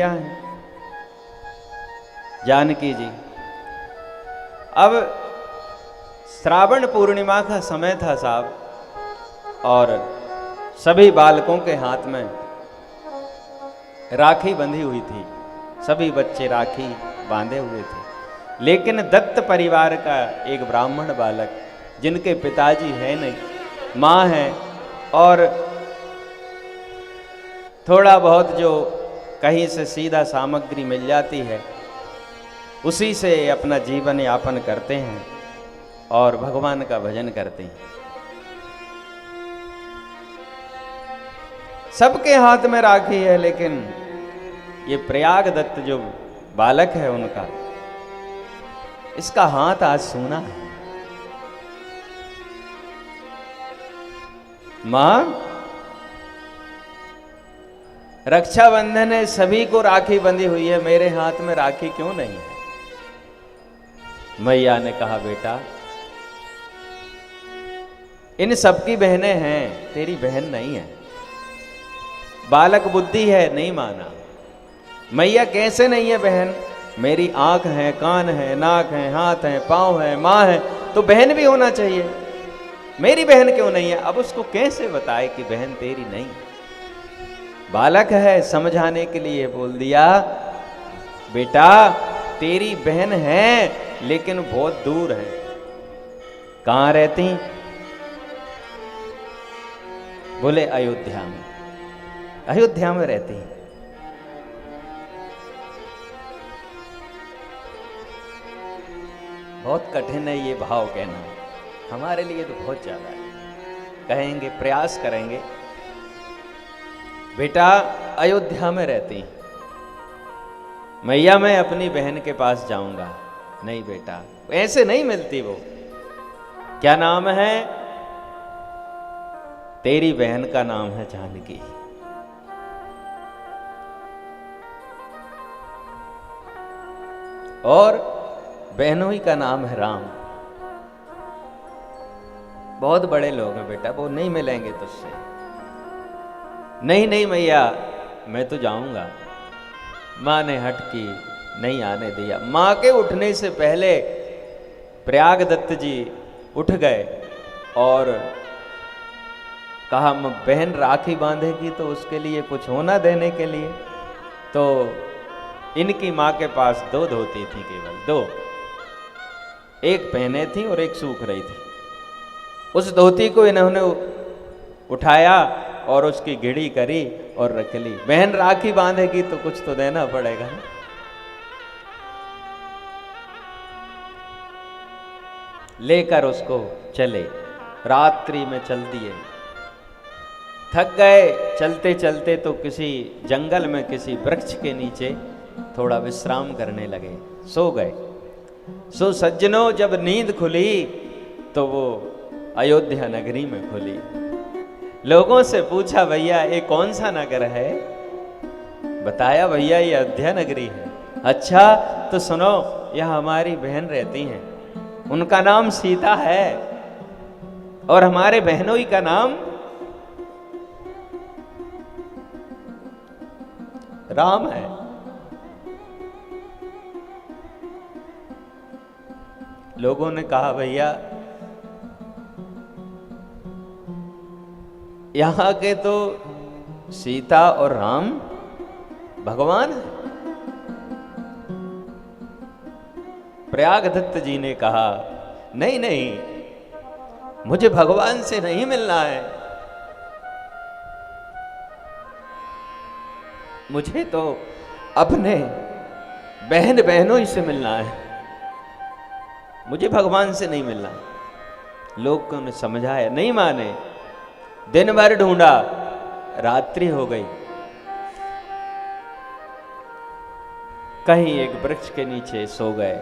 मैया हैं जानकी जी। अब श्रावण पूर्णिमा का समय था साहब, और सभी बालकों के हाथ में राखी बंधी हुई थी, सभी बच्चे राखी बांधे हुए थे। लेकिन दत्त परिवार का एक ब्राह्मण बालक, जिनके पिताजी है नहीं, माँ है, और थोड़ा बहुत जो कहीं से सीधा सामग्री मिल जाती है उसी से अपना जीवन यापन करते हैं और भगवान का भजन करते हैं। सबके हाथ में राखी है, लेकिन ये प्रयाग दत्त जो बालक है उनका, इसका हाथ आज सूना है। मां, रक्षाबंधन है, सभी को राखी बंधी हुई है, मेरे हाथ में राखी क्यों नहीं है? मैया ने कहा, बेटा इन सबकी बहनें हैं, तेरी बहन नहीं है। बालक बुद्धि है, नहीं माना। मैया कैसे नहीं है बहन? मेरी आंख है, कान है, नाक है, हाथ है, पांव है, मां है, तो बहन भी होना चाहिए। मेरी बहन क्यों नहीं है? अब उसको कैसे बताए कि बहन तेरी नहीं है? बालक है, समझाने के लिए बोल दिया, बेटा तेरी बहन है, लेकिन बहुत दूर है। कहां रहती? बोले अयोध्या में। अयोध्या में रहती है। बहुत कठिन है ये भाव कहना, हमारे लिए तो बहुत ज्यादा है। कहेंगे, प्रयास करेंगे। बेटा अयोध्या में रहती, मैया मैं अपनी बहन के पास जाऊंगा। नहीं बेटा, ऐसे नहीं मिलती वो। क्या नाम है? तेरी बहन का नाम है जानकी। और बहनों ही का नाम है राम। बहुत बड़े लोग हैं बेटा, वो नहीं मिलेंगे तुझसे। नहीं नहीं मैया, मैं तो जाऊंगा। मां ने हट की, नहीं आने दिया। मां के उठने से पहले प्रयाग दत्त जी उठ गए और कहा, बहन राखी बांधेगी तो उसके लिए कुछ होना देने के लिए। तो इनकी मां के पास 2 धोती थी, केवल 2, एक पहने थी और एक सूख रही थी। उस धोती को इन्होंने उठाया और उसकी घिड़ी करी और रख ली। बहन राखी बांधेगी तो कुछ तो देना पड़ेगा। लेकर उसको चले, रात्रि में चल दिए। थक गए चलते चलते तो किसी जंगल में किसी वृक्ष के नीचे थोड़ा विश्राम करने लगे, सो गए। सो सज्जनों, जब नींद खुली तो वो अयोध्या नगरी में खुली। लोगों से पूछा, भैया ये कौन सा नगर है? बताया, भैया ये अयोध्या नगरी है। अच्छा तो सुनो, यह हमारी बहन रहती हैं, उनका नाम सीता है और हमारे बहनोई का नाम राम है। लोगों ने कहा, भैया यहां के तो सीता और राम भगवान है। प्रयाग दत्त जी ने कहा, नहीं नहीं, मुझे भगवान से नहीं मिलना है, मुझे तो अपने बहन बहनों ही से मिलना है, मुझे भगवान से नहीं मिलना। लोगों ने समझाया, नहीं माने। दिन भर ढूंढा, रात्रि हो गई। कहीं एक वृक्ष के नीचे सो गए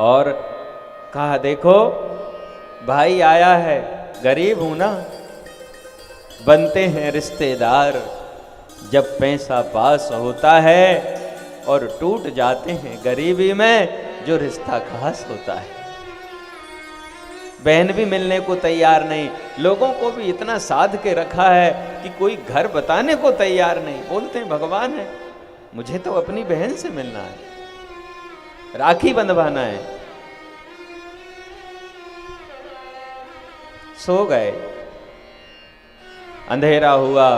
और कहा, देखो भाई आया है, गरीब हूं ना, बनते हैं रिश्तेदार जब पैसा पास होता है और टूट जाते हैं गरीबी में जो रिश्ता खास होता है। बहन भी मिलने को तैयार नहीं, लोगों को भी इतना साध के रखा है कि कोई घर बताने को तैयार नहीं। बोलते हैं भगवान है, मुझे तो अपनी बहन से मिलना है, राखी बंधवाना है। सो गए, अंधेरा हुआ।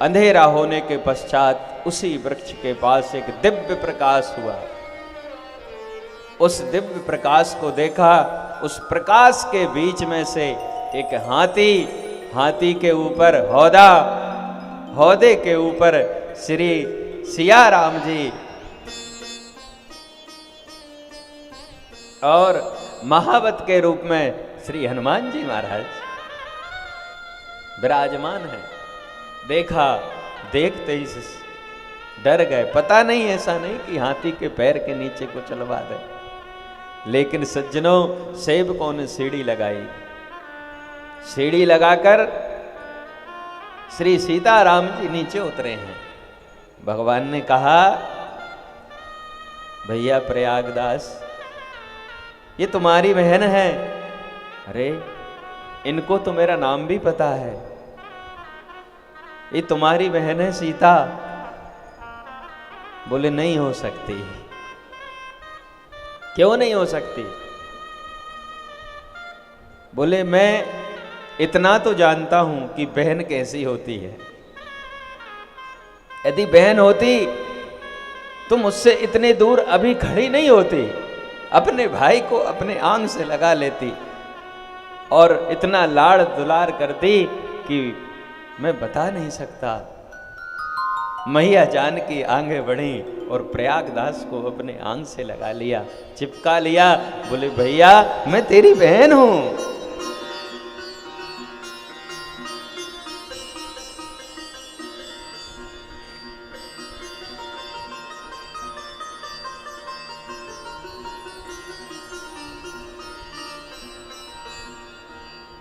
अंधेरा होने के पश्चात उसी वृक्ष के पास एक दिव्य प्रकाश हुआ। उस दिव्य प्रकाश को देखा। उस प्रकाश के बीच में से एक हाथी, हाथी के ऊपर हौदा, हौदे के ऊपर श्री सिया राम जी और महावत के रूप में श्री हनुमान जी महाराज विराजमान है। देखा, देखते ही डर गए। पता नहीं, ऐसा नहीं कि हाथी के पैर के नीचे को चलवा दे, लेकिन सज्जनों सेवकों ने सीढ़ी लगाई। सीढ़ी लगाकर श्री सीताराम जी नीचे उतरे हैं। भगवान ने कहा, भैया प्रयागदास, ये तुम्हारी बहन है। अरे इनको तो मेरा नाम भी पता है, ये तुम्हारी बहन है सीता। बोले नहीं हो सकती। क्यों नहीं हो सकती? बोले मैं इतना तो जानता हूं कि बहन कैसी होती है। यदि बहन होती तो मुझसे इतने दूर अभी खड़ी नहीं होती, अपने भाई को अपने आंग से लगा लेती और इतना लाड़ दुलार करती कि मैं बता नहीं सकता। मैया जानकी आगे बढ़ी और प्रयागदास को अपने आंग से लगा लिया, चिपका लिया। बोले भैया मैं तेरी बहन हूं।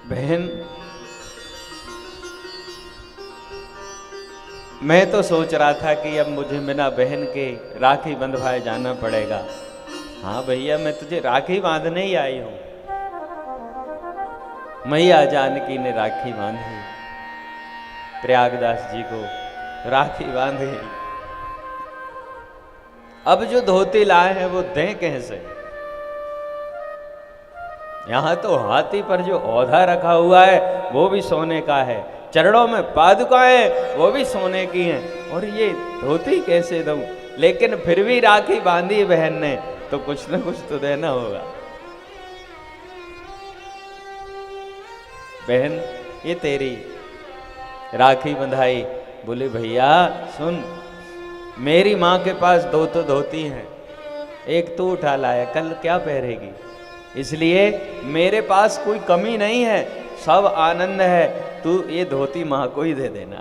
बहन, मैं तो सोच रहा था कि अब मुझे बिना बहन के राखी बंधवाए जाना पड़ेगा। हाँ भैया, मैं तुझे राखी बांधने ही आई हूं। मैया जानकी ने राखी बांधी, प्रयागदास जी को राखी बांधी। अब जो धोती लाए हैं वो दें कैसे? यहां तो हाथी पर जो औधा रखा हुआ है वो भी सोने का है, चरणों में पादुकाएं वो भी सोने की हैं, और ये धोती कैसे दूं? लेकिन फिर भी राखी बांधी बहन ने, तो कुछ न कुछ तो देना होगा। बहन ये तेरी राखी बंधाई। बोले भैया सुन, मेरी माँ के पास दो तो धोती हैं, एक तू उठा लाया, कल क्या पहनेगी? इसलिए मेरे पास कोई कमी नहीं है, सब आनंद है। तू ये धोती मां को ही दे देना।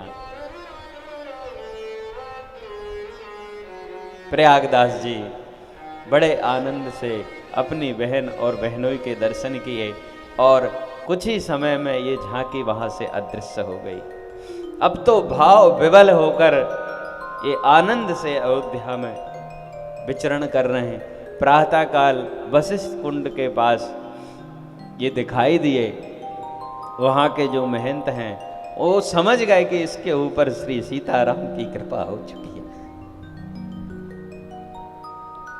प्रयागदास जी बड़े आनंद से अपनी बहन और बहनोई के दर्शन किए और कुछ ही समय में ये झांकी वहां से अदृश्य हो गई। अब तो भाव विवल होकर ये आनंद से अयोध्या में विचरण कर रहे हैं। प्रातःकाल वशिष्ठ कुंड के पास ये दिखाई दिए। वहाँ के जो महंत हैं वो समझ गए कि इसके ऊपर श्री सीताराम की कृपा हो चुकी है।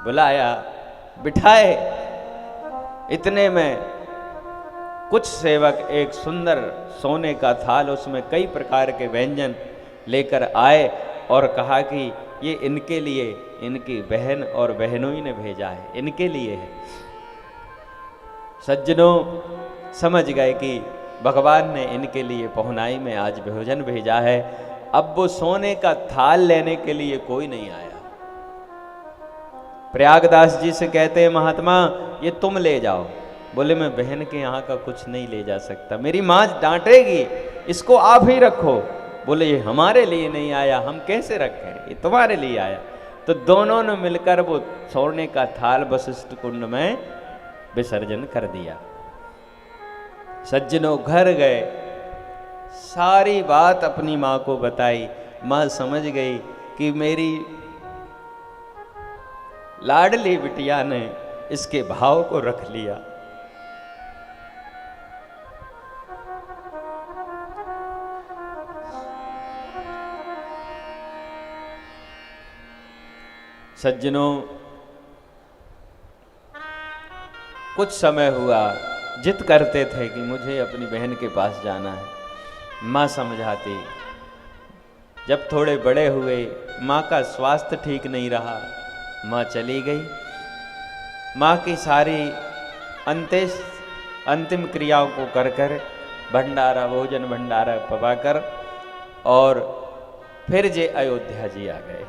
बुलाया, बिठाए। इतने में कुछ सेवक एक सुंदर सोने का थाल, उसमें कई प्रकार के व्यंजन लेकर आए और कहा कि ये इनके लिए, इनकी बहन और बहनोई ने भेजा है, इनके लिए है। सज्जनों समझ गए कि भगवान ने इनके लिए पहुनाई में आज भोजन भेजा है। अब वो सोने का थाल लेने के लिए कोई नहीं आया। प्रयागदास जी से कहते हैं महात्मा ये तुम ले जाओ। बोले मैं बहन के यहाँ का कुछ नहीं ले जा सकता, मेरी माँ डांटेगी, इसको आप ही रखो। बोले ये हमारे लिए नहीं आया, हम कैसे रखें, ये तुम्हारे लिए आया। तो दोनों ने मिलकर वो सोने का थाल वशिष्ठ कुंड में विसर्जन कर दिया। सज्जनों घर गए, सारी बात अपनी माँ को बताई। माँ समझ गई कि मेरी लाडली बिटिया ने इसके भाव को रख लिया। सज्जनों, कुछ समय हुआ जिद करते थे कि मुझे अपनी बहन के पास जाना है। माँ समझाती। जब थोड़े बड़े हुए, माँ का स्वास्थ्य ठीक नहीं रहा, माँ चली गई। माँ की सारी अंतिम क्रियाओं को कर कर भंडारा, भोजन भंडारा पवाकर और फिर जे अयोध्या जी आ गए।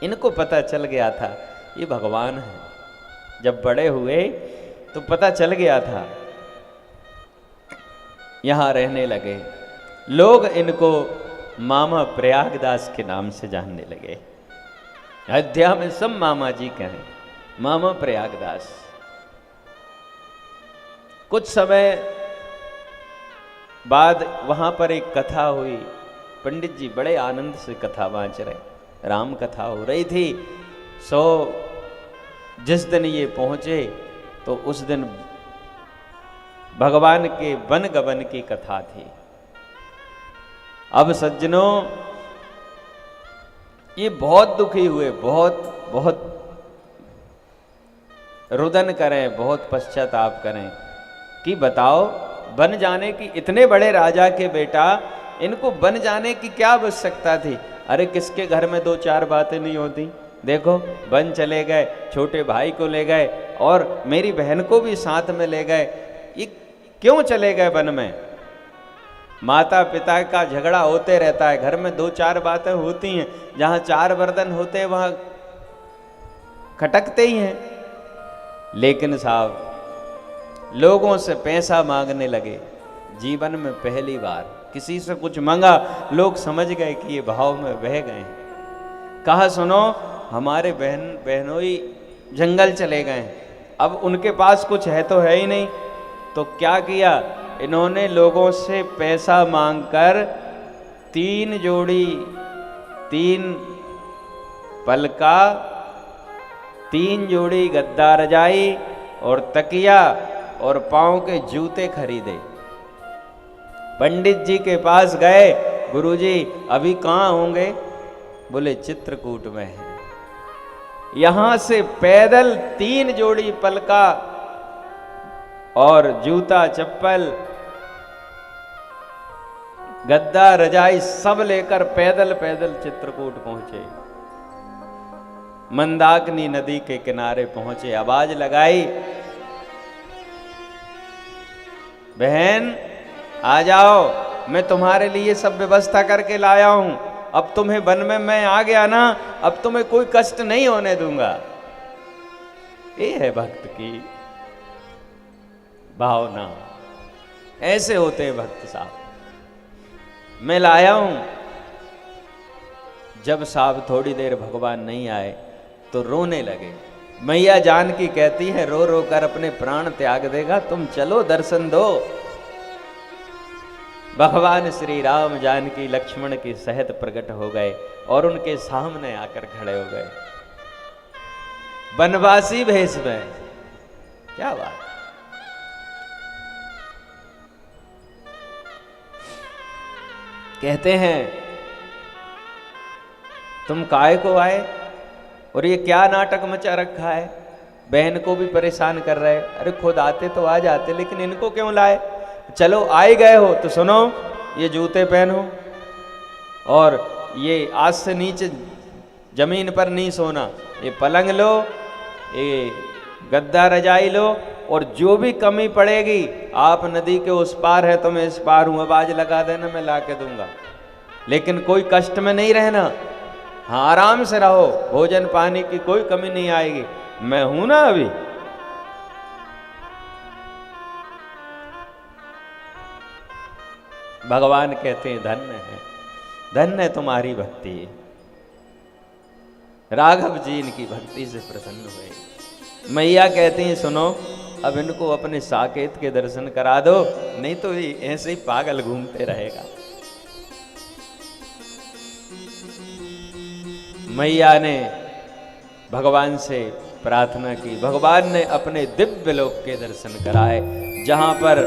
इनको पता चल गया था ये भगवान है। जब बड़े हुए तो पता चल गया था, यहां रहने लगे। लोग इनको मामा प्रयागदास के नाम से जानने लगे। अयोध्या में सब मामा जी कहें, मामा प्रयागदास। कुछ समय बाद वहां पर एक कथा हुई। पंडित जी बड़े आनंद से कथा वांच रहे, राम कथा हो रही थी। जिस दिन ये पहुंचे तो उस दिन भगवान के वन गमन की कथा थी। अब सज्जनों, ये बहुत दुखी हुए, बहुत रुदन करें, बहुत पश्चाताप करें कि बताओ, बन जाने की, इतने बड़े राजा के बेटा, इनको बन जाने की क्या आवश्यकता थी? अरे किसके घर में दो चार बातें नहीं होती? देखो, बन चले गए, छोटे भाई को ले गए और मेरी बहन को भी साथ में ले गए। ये क्यों चले गए वन में? माता पिता का झगड़ा होते रहता है, घर में दो चार बातें होती हैं, जहां चार बर्तन होते हैं वहां खटकते ही हैं। लेकिन साहब, लोगों से पैसा मांगने लगे। जीवन में पहली बार किसी से कुछ मांगा, लोग समझ गए कि ये भाव में बह गए हैं। कहा, सुनो, हमारे बहनोई जंगल चले गए हैं, अब उनके पास कुछ है तो है ही नहीं। तो क्या किया इन्होंने? लोगों से पैसा मांगकर 3 जोड़ी, 3 पलका, 3 जोड़ी गद्दा रजाई और तकिया और पांव के जूते खरीदे। पंडित जी के पास गए, गुरुजी अभी कहाँ होंगे? बोले चित्रकूट में है। यहां से पैदल 3 जोड़ी पलका और जूता चप्पल, गद्दा रजाई सब लेकर पैदल चित्रकूट पहुंचे। मंदाकिनी नदी के किनारे पहुंचे, आवाज लगाई, बहन आ जाओ, मैं तुम्हारे लिए सब व्यवस्था करके लाया हूं। अब तुम्हें वन में मैं आ गया ना, अब तुम्हें कोई कष्ट नहीं होने दूंगा। ये है भक्त की भावना। ऐसे होते हैं भक्त साहब। मैं लाया हूं। जब साहब थोड़ी देर भगवान नहीं आए तो रोने लगे। मैया जानकी कहती है, रो रो कर अपने प्राण त्याग देगा, तुम चलो दर्शन दो। भगवान श्री राम जानकी लक्ष्मण की सहित प्रकट हो गए और उनके सामने आकर खड़े हो गए, बनवासी भेष में। क्या बात! कहते हैं, तुम काहे को आए और ये क्या नाटक मचा रखा है? बहन को भी परेशान कर रहे। अरे खुद आते तो आ जाते, लेकिन इनको क्यों लाए? चलो आए गए हो तो सुनो, ये जूते पहनो और ये आज से नीचे जमीन पर नहीं सोना, ये पलंग लो, ये गद्दा रजाई लो, और जो भी कमी पड़ेगी, आप नदी के उस पार है तो मैं इस पार हूं, आवाज लगा देना, मैं ला के दूंगा। लेकिन कोई कष्ट में नहीं रहना, हाँ आराम से रहो, भोजन पानी की कोई कमी नहीं आएगी, मैं हूं ना अभी। भगवान कहते हैं, धन्य है, धन्य तुम्हारी भक्ति। राघव जी इनकी भक्ति से प्रसन्न हुए। मैया कहती हैं, सुनो, अब इनको अपने साकेत के दर्शन करा दो, नहीं तो ये ऐसे ही पागल घूमते रहेगा। मैया ने भगवान से प्रार्थना की। भगवान ने अपने दिव्य लोक के दर्शन कराए, जहां पर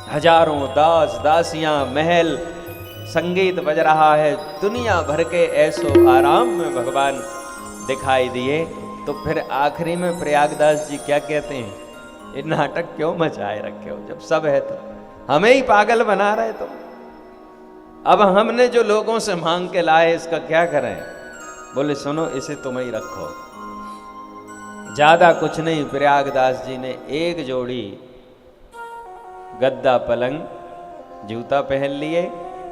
हजारों दास दासियां, महल संगीत बज रहा है, दुनिया भर के ऐसो आराम में भगवान दिखाई दिए। तो फिर आखिरी में प्रयागदास जी क्या कहते हैं, ये नाटक क्यों मचाए रखे हो, जब सब है तो हमें ही पागल बना रहे तुम। अब हमने जो लोगों से मांग के लाए इसका क्या करें। बोले सुनो, इसे तुम ही रखो। ज्यादा कुछ नहीं, प्रयागदास जी ने एक जोड़ी गद्दा पलंग जूता पहन लिए,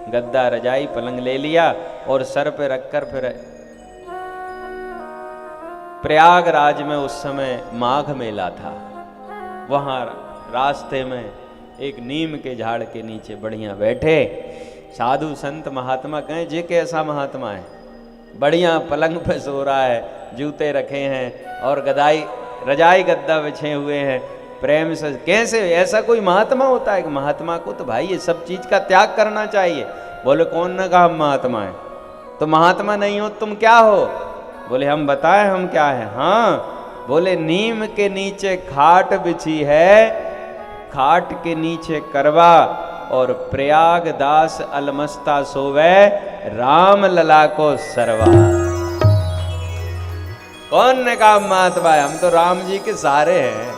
गद्दा रजाई पलंग ले लिया और सर पे रखकर फिर प्रयागराज में उस समय माघ मेला था। वहां रास्ते में एक नीम के झाड़ के नीचे बढ़िया बैठे साधु संत महात्मा। कहें जे कैसा महात्मा है, बढ़िया पलंग पे सो रहा है, जूते रखे हैं और गदाई रजाई गद्दा बिछे हुए हैं, प्रेम से। कैसे ऐसा कोई महात्मा होता है कि महात्मा को तो भाई ये सब चीज का त्याग करना चाहिए। बोले कौन ने कहा हम महात्मा है, तो महात्मा नहीं हो तुम क्या हो। बोले हम बताएं हम क्या है। हाँ, बोले नीम के नीचे खाट बिछी है, खाट के नीचे करवा और प्रयागदास अलमस्ता सोवे, राम लला को सरवा। कौन ने कहा महात्मा है, हम तो राम जी के सारे हैं।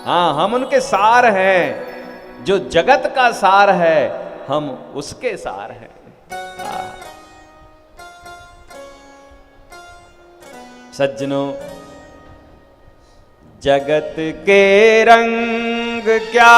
हाँ, हम उनके सार हैं, जो जगत का सार है हम उसके सार हैं। सज्जनों, जगत के रंग क्या